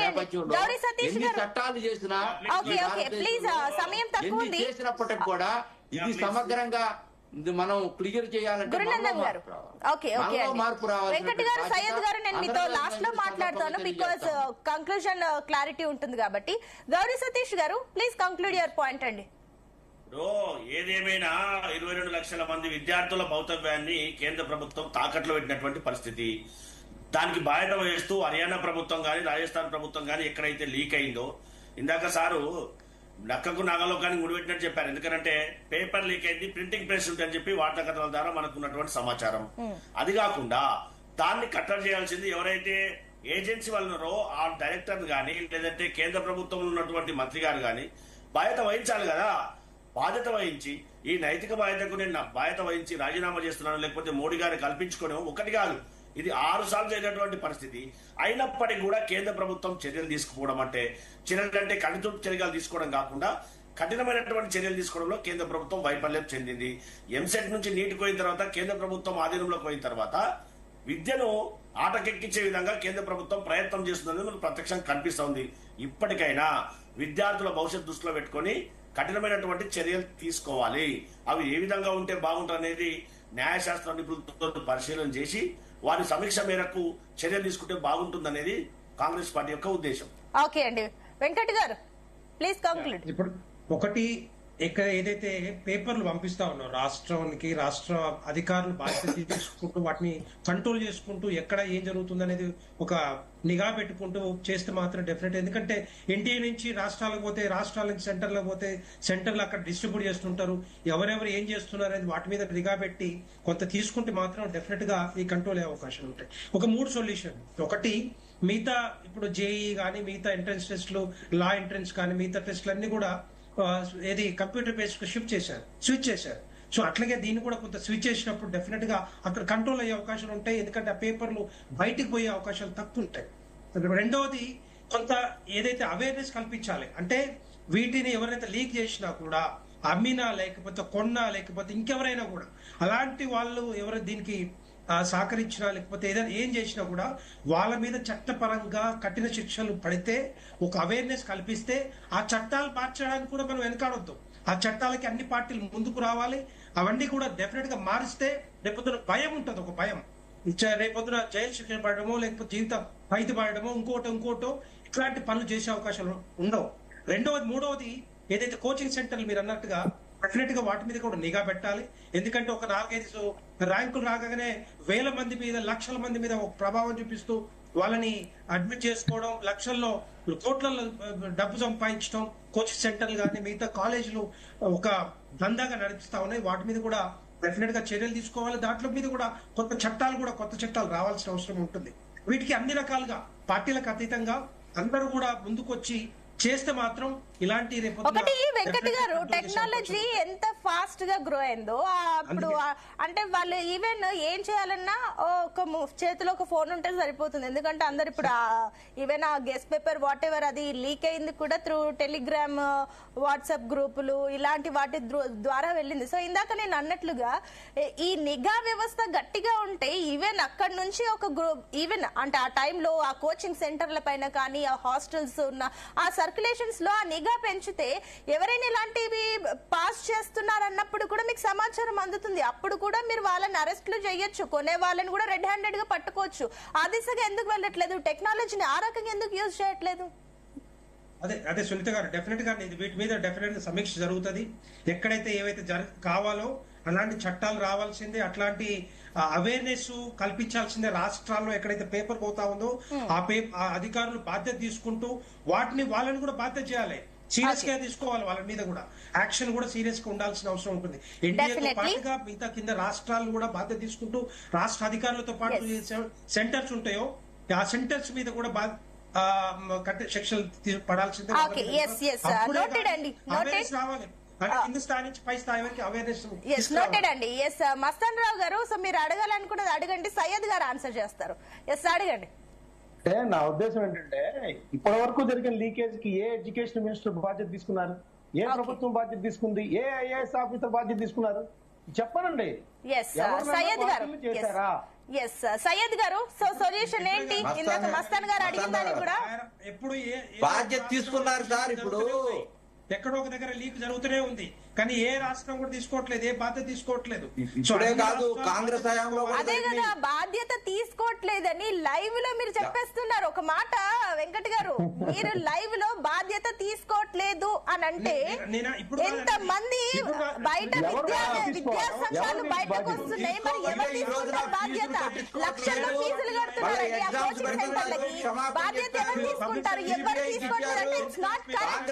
నేపథ్యంలో ఎన్ని చట్టాలు చేసినా ఎన్ని చేసినప్పటికి కూడా ఇది సమగ్రంగా మనం క్లియర్ చేయాలంటే మార్పు రావాలి. వెంకట్ గారు, సయ్యద్ గారు, నేను మీతో లాస్ట్ లో మాట్లాడతాను బికాస్ కంక్లూజన్ క్లారిటీ ఉంటుంది కాబట్టి. గౌరీ సతీష్ గారు, ప్లీజ్ కంక్లూడ్ యువర్ పాయింట్ అండి. ఏదేమైనా 22 లక్షల మంది విద్యార్థుల భౌతవ్యాన్ని కేంద్ర ప్రభుత్వం తాకట్లో పెట్టినటువంటి పరిస్థితి. దానికి బాధ్యత వహిస్తూ హర్యానా ప్రభుత్వం గాని రాజస్థాన్ ప్రభుత్వం గాని ఎక్కడైతే లీక్ అయిందో, ఇందాక సారు నక్కకు నాగలోకానికి ముడిపెట్టినట్టు చెప్పారు. ఎందుకంటే పేపర్ లీక్ అయింది, ప్రింటింగ్ ప్రెస్ ఉంటుందని చెప్పి వార్తా కథనాల ద్వారా మనకు ఉన్నటువంటి సమాచారం. అది కాకుండా దాన్ని కట్టడి చేయాల్సింది ఎవరైతే ఏజెన్సీ వాళ్ళు ఉన్నారో ఆ డైరెక్టర్ గాని లేదంటే కేంద్ర ప్రభుత్వంలో ఉన్నటువంటి మంత్రి గారు గాని బాధ్యత వహించాలి కదా. బాధ్యత వహించి ఈ నైతిక బాధ్యతకు నేను బాధ్యత వహించి రాజీనామా చేస్తున్నాను, లేకపోతే మోడీ గారిని కల్పించుకోవడం ఒకటి కాదు, ఇది 6 సార్లు జరిగినటువంటి పరిస్థితి. అయినప్పటికీ కూడా కేంద్ర ప్రభుత్వం చర్యలు తీసుకుపోవడం అంటే చర్యలంటే కడుతుడు చర్యలు తీసుకోవడం కాకుండా కఠినమైనటువంటి చర్యలు తీసుకోవడంలో కేంద్ర ప్రభుత్వం వైఫల్యం చెందింది. ఎంసెట్ నుంచి నీటికి పోయిన తర్వాత కేంద్ర ప్రభుత్వం ఆధీనంలోకి పోయిన తర్వాత విద్యను ఆటకెక్కించే విధంగా కేంద్ర ప్రభుత్వం ప్రయత్నం చేస్తుందని మనకు ప్రత్యక్షంగా కనిపిస్తోంది. ఇప్పటికైనా విద్యార్థుల భవిష్యత్ దృష్టిలో పెట్టుకుని కఠినమైనటువంటి చర్యలు తీసుకోవాలి. అవి ఏ విధంగా ఉంటే బాగుంటుంది న్యాయశాస్త్ర నిపుణులతో పరిశీలన చేసి వారి సమీక్ష మేరకు చర్యలు తీసుకుంటే బాగుంటుందనేది కాంగ్రెస్ పార్టీ యొక్క ఉద్దేశం. ఓకే అండి, వెంకట్ గారు ప్లీజ్ కంక్లూడ్. ఇప్పుడు ఒకటి, ఇక్కడ ఏదైతే పేపర్లు పంపిస్తా ఉన్నారో రాష్ట్రానికి, రాష్ట్ర అధికారులు బాధ్యత తీసుకుంటూ వాటిని కంట్రోల్ చేసుకుంటూ ఎక్కడ ఏం జరుగుతుంది అనేది ఒక నిఘా పెట్టుకుంటూ చేస్తే మాత్రం డెఫినెట్. ఎందుకంటే ఎన్టీఏ నుంచి రాష్ట్రాలకు పోతే, రాష్ట్రాల నుంచి సెంటర్లకు పోతే, సెంటర్లు అక్కడ డిస్ట్రిబ్యూట్ చేస్తుంటారు. ఎవరెవరు ఏం చేస్తున్నారు అనేది వాటి మీద నిఘా పెట్టి కొంత తీసుకుంటే మాత్రం డెఫినెట్ గా ఈ కంట్రోల్ అయ్యే అవకాశాలు ఉంటాయి. ఒక 3 సొల్యూషన్. ఒకటి, మిగతా ఇప్పుడు జేఈ కానీ మిగతా ఎంట్రన్స్ టెస్ట్లు, లా ఎంట్రన్స్ కానీ మిగతా టెస్ట్లు అన్ని కూడా ఏది కంప్యూటర్ బేస్డ్ స్విచ్ చేశారు. సో అట్లాగే దీన్ని కూడా కొంత స్విచ్ చేసినప్పుడు డెఫినెట్ గా అక్కడ కంట్రోల్ అయ్యే అవకాశాలు ఉంటాయి. ఎందుకంటే ఆ పేపర్లు బయటికి పోయే అవకాశాలు తక్కువ ఉంటాయి. రెండవది, కొంత ఏదైతే అవేర్నెస్ కల్పించాలి. అంటే వీటిని ఎవరైతే లీక్ చేసినా కూడా అమ్మినా లేకపోతే కొన్నా లేకపోతే ఇంకెవరైనా కూడా అలాంటి వాళ్ళు ఎవరైనా దీనికి సహకరించినా లేకపోతే ఏదైనా ఏం చేసినా కూడా వాళ్ళ మీద చట్టపరంగా కఠిన శిక్షలు పడితే, ఒక అవేర్నెస్ కల్పిస్తే ఆ చట్టాలు మార్చడానికి కూడా మనం వెనకాడొద్దు. ఆ చట్టాలకి అన్ని పార్టీలు ముందుకు రావాలి. అవన్నీ కూడా డెఫినెట్ గా మారిస్తే రేపొద్దున భయం ఉంటుంది. ఒక భయం, రేపొద్దున జైలు శిక్షణ పడడమో లేకపోతే జీవితం ఖైదు పడడమో ఇంకోటో ఇట్లాంటి పనులు చేసే అవకాశాలు ఉండవు. మూడవది ఏదైతే కోచింగ్ సెంటర్లు మీరు అన్నట్టుగా డెఫినెట్ గా వాటి మీద కూడా నిఘా పెట్టాలి. ఎందుకంటే ఒక 4-5 ర్యాంకులు రాగానే వేల మంది మీద, లక్షల మంది మీద ఒక ప్రభావం చూపిస్తూ వాళ్ళని అడ్మిట్ చేసుకోవడం, లక్షల్లో కోట్లలో డబ్బు సంపాదించడం కోచింగ్ సెంటర్లు కానీ మిగతా కాలేజీలు ఒక దందాగా నడిపిస్తా ఉన్నాయి. వాటి మీద కూడా డెఫినెట్ గా చర్యలు తీసుకోవాలి. దాంట్లో మీద కూడా కొత్త చట్టాలు రావాల్సిన అవసరం ఉంటుంది. వీటికి అన్ని రకాలుగా పార్టీలకు అతీతంగా అందరూ కూడా ముందుకొచ్చి చేస్తే మాత్రం ఇలాంటి ఒకటి. వెంకట్ గారు, టెక్నాలజీ ఎంత ఫాస్ట్ గా గ్రో అయిందో అప్పుడు అంటే వాళ్ళు ఈవెన్ ఏం చేయాలన్నా ఒక చేతిలో ఒక ఫోన్ ఉంటే సరిపోతుంది. ఎందుకంటే అందరు ఇప్పుడు ఈవెన్ ఆ గెస్ట్ పేపర్ వాట్ ఎవర్ అది లీక్ అయింది కూడా త్రూ టెలిగ్రామ్, వాట్సాప్ గ్రూపులు ఇలాంటి వాటి ద్వారా వెళ్ళింది. సో ఇందాక నేను అన్నట్లుగా ఈ నిఘా వ్యవస్థ గట్టిగా ఉంటే ఈవెన్ అక్కడి నుంచి ఒక గ్రూప్ ఈవెన్ అంటే ఆ టైంలో ఆ కోచింగ్ సెంటర్ల పైన కానీ ఆ హాస్టల్స్ ఉన్న ఆ సర్క్యులేషన్స్ లో ఆ నిఘా పెంచితే ఎవరైనా ఇలాంటివి పాస్ చేస్తున్నారన్నప్పుడు కూడా మీకు సమాచారం అందుతుంది. అప్పుడు కూడా మీరు వాళ్ళని అరెస్టులు చేయొచ్చు, కొనే వాళ్ళని కూడా రెడ్ హ్యాండెడ్ గా పట్టుకోవచ్చు. ఆ దిశగా ఎందుకు వెళ్ళట్లేదు? టెక్నాలజీని ఆ రకంగా ఎందుకు యూజ్ చేయట్లేదు? అదే సునీత గారు, డెఫినెట్ గా వీటి మీద డెఫినెట్ గా సమీక్ష జరుగుతుంది. ఎక్కడైతే ఏవైతే కావాలో అలాంటి చట్టాలు రావాల్సిందే, అట్లాంటి అవేర్నెస్ కల్పించాల్సిందే. రాష్ట్రాల్లో ఎక్కడైతే పేపర్ పోతా ఉందో ఆ అధికారులు బాధ్యత తీసుకుంటూ వాళ్ళని కూడా బాధ్యత చేయాలి, సీరియస్ గా తీసుకోవాలి. వాళ్ళ మీద కూడా యాక్షన్ కూడా సీరియస్ గా ఉండాల్సిన అవసరం ఉంటుంది. ఎన్డీఏతో పాటుగా మిగతా కింద రాష్ట్రాలు కూడా బాధ్యత తీసుకుంటూ రాష్ట్ర అధికారులతో పాటు సెంటర్స్ ఉంటాయో ఆ సెంటర్స్ మీద కూడా శిక్షలు పడాల్సిందే. రావాలి. కింద స్థాయి నుంచి పై స్థాయి వరకు అవేర్నెస్. మస్తాన్ రావు గారు, సో మీరు అడగాలనుకున్నది అడగండి, సయ్యద్ గారు ఆన్సర్ చేస్తారు. అడగండి. అంటే నా ఉద్దేశం ఏంటంటే ఇప్పటి వరకు జరిగిన లీకేజ్ కి ఏ ఎడ్యుకేషన్ మినిస్టర్ బాధ్యత తీసుకున్నారు? ఏ ప్రభుత్వం బాధ్యత తీసుకుంది? ఏ ఐఏఎస్ ఆఫీసర్ బాధ్యత తీసుకున్నారు? చెప్పనండి. సయ్యద్ గారు, సో సొల్యూషన్ ఏంటి? ఇందాక మస్తాన్ గారు అడిగిన దానికి కూడా ఎప్పుడు ఇప్పుడు బాధ్యత తీసుకున్నారు సార్. ఇప్పుడు ఎక్కడో ఒక దగ్గర లీక్ జరుగుతూనే ఉంది, కానీ ఏ రాష్ట్రం కూడా తీసుకోవట్లేదు, ఏ బాధ్యత తీసుకోవట్లేదు. ఇప్పుడే కాదు, కాంగ్రెస్ హయాంలో కూడా అదే కదా, బాధ్యత తీసుకోవట్లేదని లైవ్ లో మీరు చెప్పేస్తున్నారు. ఒక మాట వెంకట్ గారు, మీరు లైవ్ లో బాధ్యత తీసుకోవట్లేదు అని అంటే ఎంత మంది బయట విద్యా సంఘాలు బయటకు వస్తున్నాయి, మరి ఎవరు తీసుకుంటారు బాధ్యత? లక్షల్లో ఫీజులు కడుతున్నారండి ఆ కోచింగ్ సెంటర్లకి, బాధ్యత ఎవరు తీసుకుంటారు? ఎవరు తీసుకుంటారంటే ఇట్స్ నాట్ కరెక్ట్.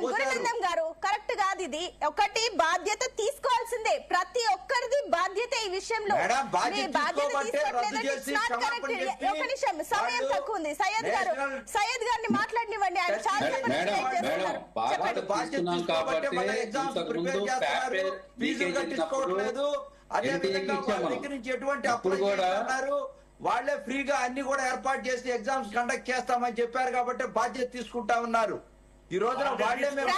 గురునందం గారు, కరెక్ట్ కాదు ఇది. ఒకటి బాధ్యత తీసుకోవాల్సిందే, ప్రతి ఒక్కరిది బాధ్యత ఈ విషయంలో. బాధ్యత తీసుకోవట్లేదంటే ఒక నిమిషం, సమయం తక్కువ ఉంది. సయ్యద్ గారిని మాట్లాడనివ్వండి, ఆయన చాలా వాళ్లే ఫ్రీగా అన్ని కూడా ఏర్పాటు చేసి ఎగ్జామ్స్ కండక్ట్ చేస్తామని చెప్పారు కాబట్టి బాధ్యత తీసుకుంటా ఉన్నారు. ఈ రోజున వాళ్లే మేము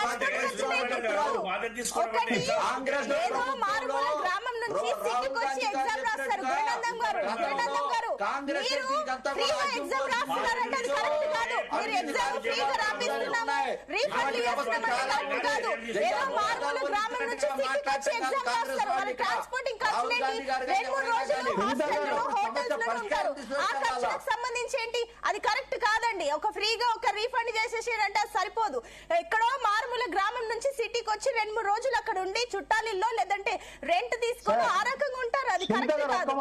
సంబంధించి ఏంటి, అది కరెక్ట్ కాదండి. ఒక ఫ్రీగా ఒక రీఫండ్ చేసేసి అంటే సరిపోదు. ఎక్కడో మారుమూల గ్రామం నుంచి సిటీకి వచ్చి 2-3 రోజులు అక్కడ ఉండి చుట్టాలిల్లో లేదంటే రెంట్ తీసుకొని ఆ రకంగా ఉంటారు, అది కరెక్ట్ కాదు.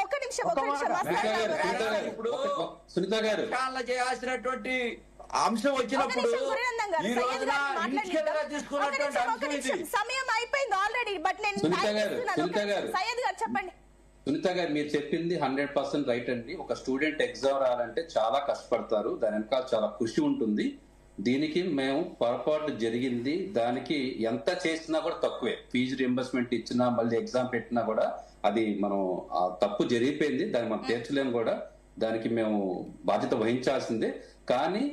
ఒక నిమిషం సునీత గారు చేయాల్సినటువంటి అంశం వచ్చినప్పుడు ఈ రోజున తీసుకున్నటువంటి అంశం ఇది. సమయం అయిపోయింది ఆల్రెడీ, బట్ నేను సయ్యద్ గారు చెప్పండి. సునీత గారు, మీరు చెప్పింది 100% రైట్ అండి. ఒక స్టూడెంట్ ఎగ్జామ్ రాయాలంటే చాలా కష్టపడతారు, దాని వెనకాల చాలా కృషి ఉంటుంది. దీనికి మేము పొరపాటు జరిగింది, దానికి ఎంత చేసినా కూడా తక్కువే. ఫీజు రియంబర్స్మెంట్ ఇచ్చినా మళ్ళీ ఎగ్జామ్ పెట్టినా కూడా అది మనం తప్పు జరిగిపోయింది, దాన్ని మనం తీర్చలేము కూడా. దానికి మేము బాధ్యత వహించాల్సిందే. కానీ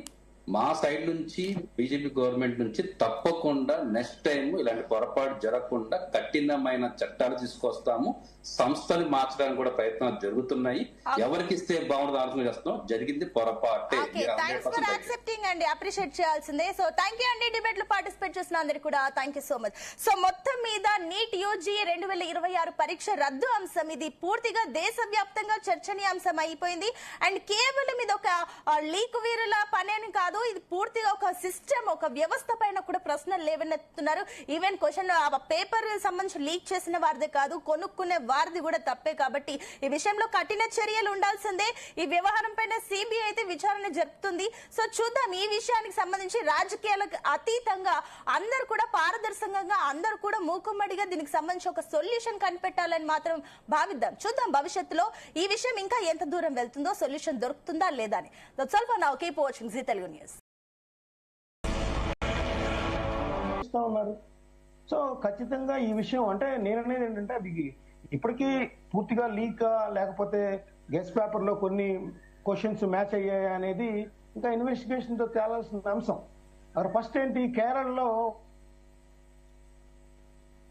మా సైడ్ నుంచి బీజేపీ గవర్నమెంట్ నుంచి తప్పకుండా నెక్స్ట్ టైం ఇలాంటి పొరపాటు జరగకుండా కఠినమైన చట్టాలు తీసుకొస్తాము. సంస్థలు మార్చడానికి కూడా ప్రయత్నాలు జరుగుతున్నాయి. ఎవరికి ఇస్తే బాగుంటుంది ఆలోచన చేస్తున్నాం. జరిగింది పొరపాటే. అప్రిషియేట్ చేయాల్సిందే. సో థ్యాంక్ యూ అండి, డిబేట్ లో పార్టిసిపేట్ చేసిన అందరికి కూడా thank you so much. So మొత్తం మీద నీట్ యూజీ 2026 పరీక్ష రద్దు అంశం ఇది పూర్తిగా దేశవ్యాప్తంగా చర్చనీయాంశం అయిపోయింది. అండ్ కేవలం ఇది ఒక లీక్ వీరుల పని అని కాదు, ఇది పూర్తిగా ఒక సిస్టమ్, ఒక వ్యవస్థ పైన కూడా ప్రశ్నలు లేవనెత్తున్నారు. ఈవెన్ క్వశ్చన్ పేపర్ సంబంధించి లీక్ చేసిన వారిదే కాదు, కొనుక్కునే వారిది కూడా తప్పే. కాబట్టి ఈ విషయంలో కఠిన చర్యలు ఉండాల్సిందే. ఈ వ్యవహారం పైన సిబిఐ అయితే విచారణ జరుపుతుంది. సో చూద్దాం, ఈ విషయానికి సంబంధించి రాజకీయాలకు అతీతంగా అందరూ కూడా పారదర్శకంగా, అందరూ కూడా మూకుమ్మడిగా దీనికి సంబంధించి ఒక సొల్యూషన్ కనిపెట్టాలని మాత్రం భావిద్దాం. చూద్దాం భవిష్యత్తులో ఈ విషయం ఇంకా ఎంత దూరం వెళ్తుందో, సొల్యూషన్ దొరుకుతుందా లేదా అని. That's all for now. Keep watching Zee Telugu news. So ఖచ్చితంగా ఈ విషయం అంటే నేననేది ఏంటంటే అది ఇప్పటికీ పూర్తిగా లీకా లేకపోతే గెస్ట్ పేపర్ లో కొన్ని క్వశ్చన్స్ మ్యాచ్ అయ్యాయి అనేది ఇంకా ఇన్వెస్టిగేషన్ తో తేలాల్సిన అంశం. ఫస్ట్ ఏంటి, కేరళలో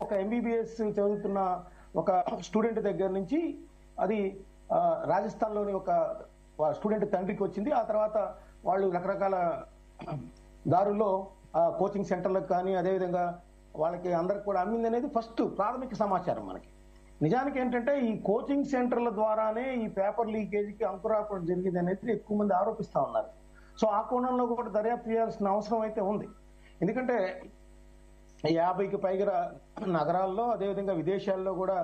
ఒక ఎంబీబీఎస్ చదువుతున్న ఒక స్టూడెంట్ దగ్గర నుంచి అది రాజస్థాన్ లోని ఒక స్టూడెంట్ తండ్రికి వచ్చింది. ఆ తర్వాత వాళ్ళు రకరకాల దారుల్లో కోచింగ్ సెంటర్లకు కానీ అదేవిధంగా వాళ్ళకి అందరికి కూడా అమ్మింది అనేది ఫస్ట్ ప్రాథమిక సమాచారం. మనకి నిజానికి ఏంటంటే ఈ కోచింగ్ సెంటర్ల ద్వారానే ఈ పేపర్ లీకేజీకి అంకురార్పణ జరిగింది అనేది ఎక్కువ మంది ఆరోపిస్తా ఉన్నారు. సో ఆ కోణంలో కూడా దర్యాప్తు చేయాల్సిన అవసరం అయితే ఉంది. ఎందుకంటే 50కి పైగా నగరాల్లో అదేవిధంగా విదేశాల్లో కూడా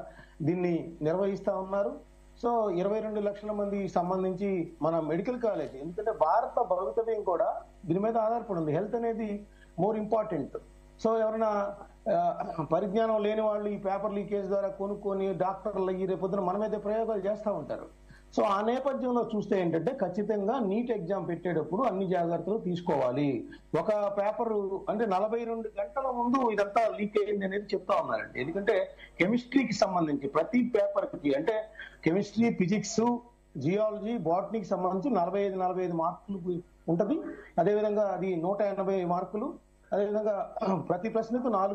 దీన్ని నిర్వహిస్తా ఉన్నారు. సో 22 లక్షల మంది సంబంధించి మన మెడికల్ కాలేజ్, ఎందుకంటే భారత భవితవ్యం కూడా దీని మీద ఆధారపడి ఉంది. హెల్త్ అనేది మోర్ ఇంపార్టెంట్. సో ఎవరైనా పరిజ్ఞానం లేని వాళ్ళు ఈ పేపర్ లీకేజ్ ద్వారా కొనుక్కొని డాక్టర్లు ఈ రేపొద్దున మన మీద ప్రయోగాలు చేస్తూ ఉంటారు. సో ఆ నేపథ్యంలో చూస్తే ఏంటంటే ఖచ్చితంగా నీట్ ఎగ్జామ్ పెట్టేటప్పుడు అన్ని జాగ్రత్తలు తీసుకోవాలి. ఒక పేపర్ అంటే 42 గంటల ముందు ఇదంతా లీక్ అయింది అనేది చెప్తా ఉన్నారండి. ఎందుకంటే కెమిస్ట్రీకి సంబంధించి ప్రతి పేపర్ కి అంటే కెమిస్ట్రీ, ఫిజిక్స్, జియాలజీ, బాటనీకి సంబంధించి 45 మార్కులు ఉంటది. అదేవిధంగా అది 180 మార్కులు. అదేవిధంగా ప్రతి ప్రశ్నకు 4